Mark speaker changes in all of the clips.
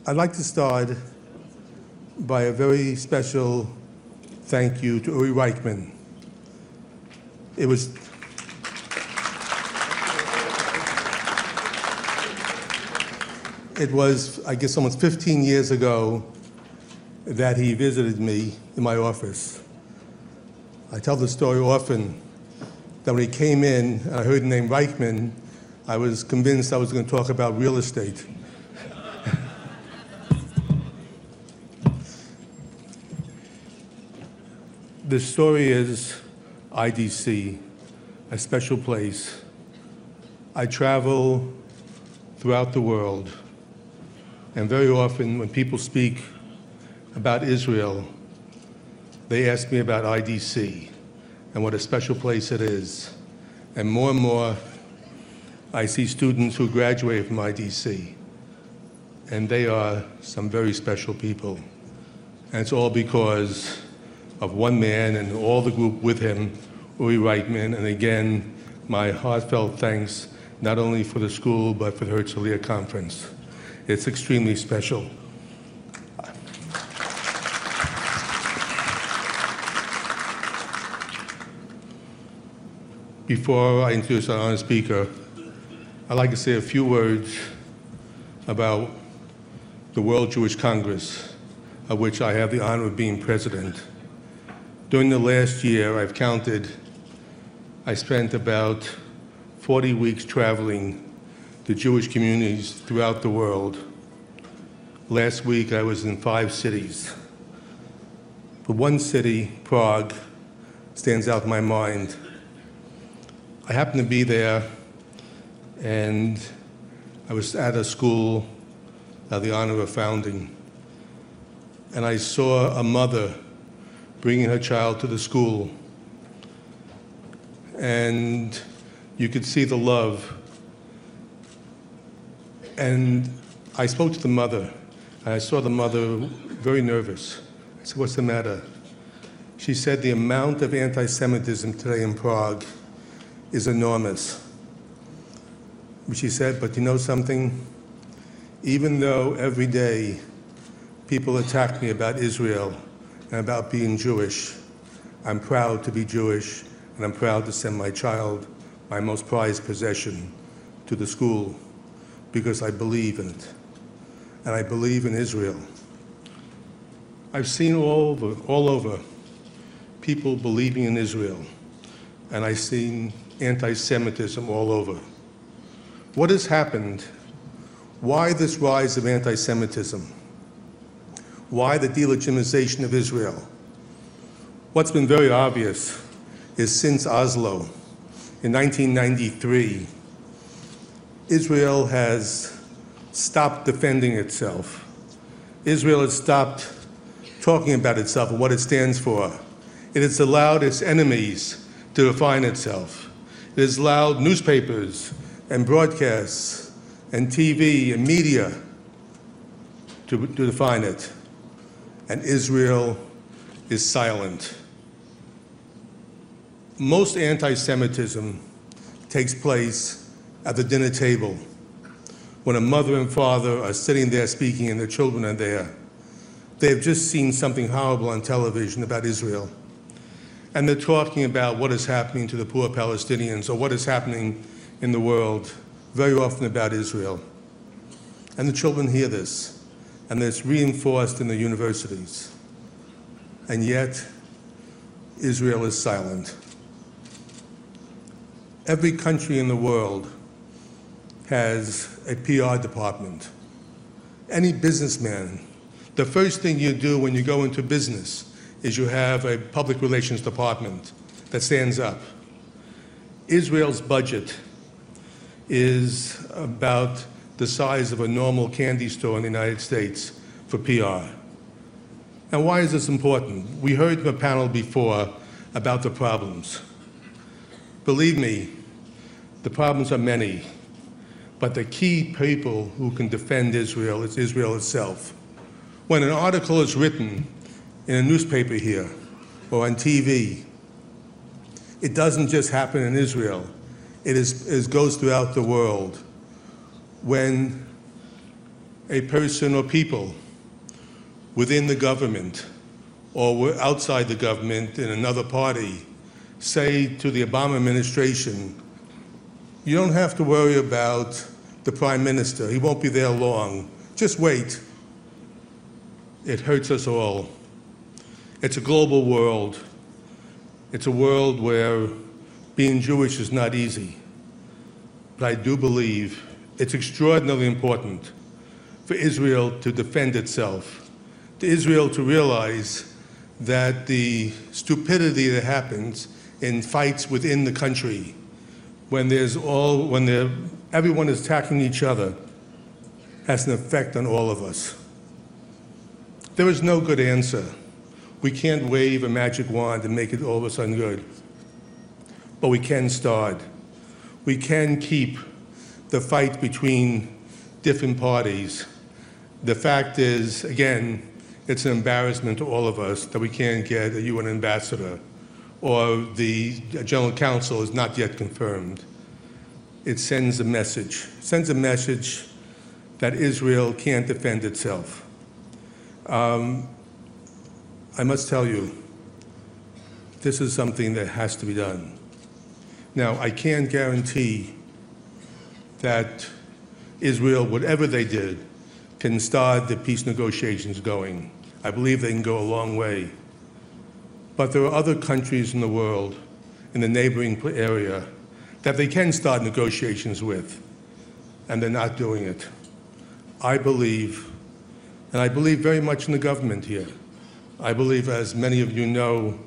Speaker 1: I'd like to start by a very special thank you to Uri Reichman. It was I guess, almost 15 years ago that he visited me in my office. I tell the story often that when he came in and I heard the name Reichman, I was convinced I was going to talk about real estate. The story is IDC, a special place. I travel throughout the world, and very often when people speak about Israel, they ask me about IDC and what a special place it is. And more, I see students who graduate from IDC, and they are some very special people. And it's all because of one man and all the group with him, Uri Reichman, and again, my heartfelt thanks not only for the school, but for the Herzliya conference. It's extremely special. Before I introduce our honored speaker, I'd like to say a few words about the World Jewish Congress, of which I have the honor of being president. During the last year, I've counted, I spent about 40 weeks traveling to Jewish communities throughout the world. Last week, I was in 5 cities. But one city, Prague, stands out in my mind. I happened to be there, and I was at a school, the honor of founding, and I saw a mother bringing her child to the school. And you could see the love. And I spoke to the mother, and I saw the mother very nervous. I said, "What's the matter?" She said, "The amount of anti-Semitism today in Prague is enormous." She said, "But you know something? Even though every day people attack me about Israel and about being Jewish, I'm proud to be Jewish, and I'm proud to send my child, my most prized possession, to the school because I believe in it, and I believe in Israel." I've seen all over people believing in Israel, and I've seen anti-Semitism all over. What has happened? Why this rise of anti-Semitism? Why the delegitimization of Israel? What's been very obvious is since Oslo in 1993, Israel has stopped defending itself. Israel has stopped talking about itself and what it stands for. It has allowed its enemies to define itself. It has allowed newspapers and broadcasts and TV and media to define it. And Israel is silent. Most anti-Semitism takes place at the dinner table when a mother and father are sitting there speaking and their children are there. They have just seen something horrible on television about Israel, and they're talking about what is happening to the poor Palestinians or what is happening in the world, very often about Israel. And the children hear this, and it's reinforced in the universities. And yet, Israel is silent. Every country in the world has a PR department. Any businessman, the first thing you do when you go into business is you have a public relations department that stands up. Israel's budget is about the size of a normal candy store in the United States for PR. And why is this important? We heard from a panel before about the problems. Believe me, the problems are many, but the key people who can defend Israel is Israel itself. When an article is written in a newspaper here or on TV, it doesn't just happen in Israel. It goes throughout the world. When a person or people within the government or outside the government in another party say to the Obama administration, you don't have to worry about the prime minister. He won't be there long. Just wait. It hurts us all. It's a global world. It's a world where being Jewish is not easy. But I do believe it's extraordinarily important for Israel to defend itself, to Israel to realize that the stupidity that happens in fights within the country, when everyone is attacking each other, has an effect on all of us. There is no good answer. We can't wave a magic wand and make it all of a sudden good. But we can start. We can keep the fight between different parties. The fact is, again, it's an embarrassment to all of us that we can't get a UN ambassador or the General Counsel is not yet confirmed. It sends a message. It sends a message that Israel can't defend itself. I must tell you, this is something that has to be done. Now, I can't guarantee that Israel, whatever they did, can start the peace negotiations going. I believe they can go a long way. But there are other countries in the world, in the neighboring area, that they can start negotiations with, and they're not doing it. I believe, and I believe very much in the government here. I believe, as many of you know,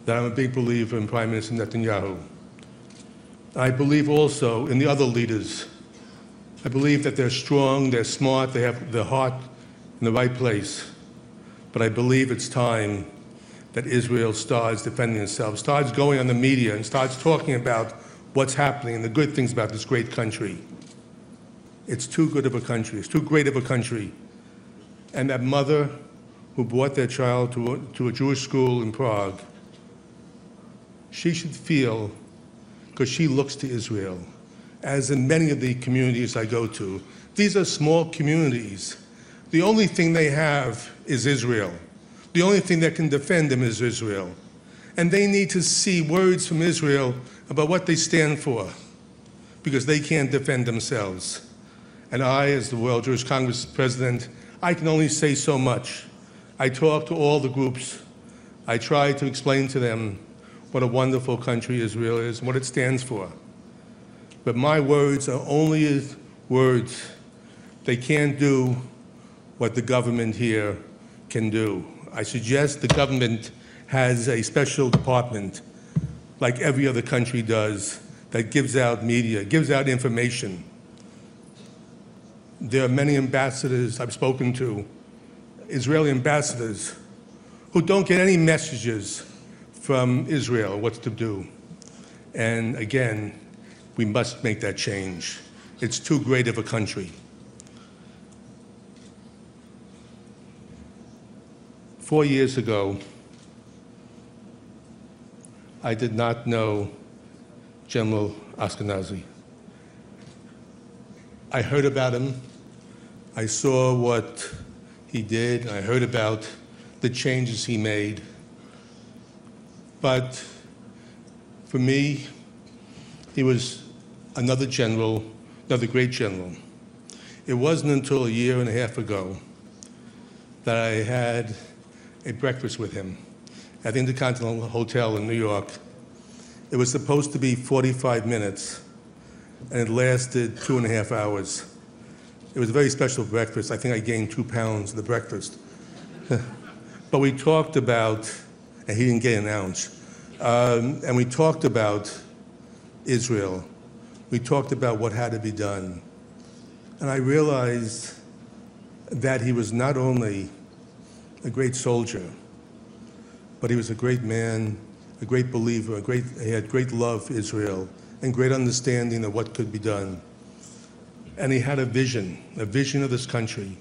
Speaker 1: that I'm a big believer in Prime Minister Netanyahu. I believe also in the other leaders. I believe that they're strong, they're smart, they have their heart in the right place. But I believe it's time that Israel starts defending itself, starts going on the media and starts talking about what's happening and the good things about this great country. It's too good of a country. It's too great of a country. And that mother who brought their child to a Jewish school in Prague, she should feel, because she looks to Israel, as in many of the communities I go to, these are small communities. The only thing they have is Israel. The only thing that can defend them is Israel. And they need to see words from Israel about what they stand for, because they can't defend themselves. And I, as the World Jewish Congress president, I can only say so much. I talk to all the groups. I try to explain to them what a wonderful country Israel is and what it stands for. But my words are only words. They can't do what the government here can do. I suggest the government has a special department, like every other country does, that gives out media, gives out information. There are many ambassadors I've spoken to, Israeli ambassadors, who don't get any messages from Israel what to do. And again, we must make that change. It's too great of a country. 4 years ago, I did not know General Ashkenazi. I heard about him. I saw what he did. I heard about the changes he made. But for me, he was another general, another great general. It wasn't until a year and a half ago that I had a breakfast with him at the Intercontinental Hotel in New York. It was supposed to be 45 minutes, and it lasted 2.5 hours. It was a very special breakfast. I think I gained 2 pounds at the breakfast. But we talked about, and he didn't get an ounce, and we talked about Israel. We talked about what had to be done. And I realized that he was not only a great soldier, but he was a great man, a great believer, he had great love for Israel, and great understanding of what could be done. And he had a vision of this country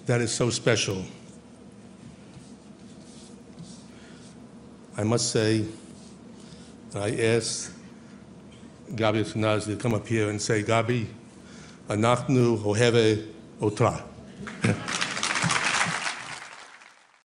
Speaker 1: that is so special. I must say, I asked Gabi Ashkenazi to come up here and say, Gabi, אנחנו אוהבי Otra.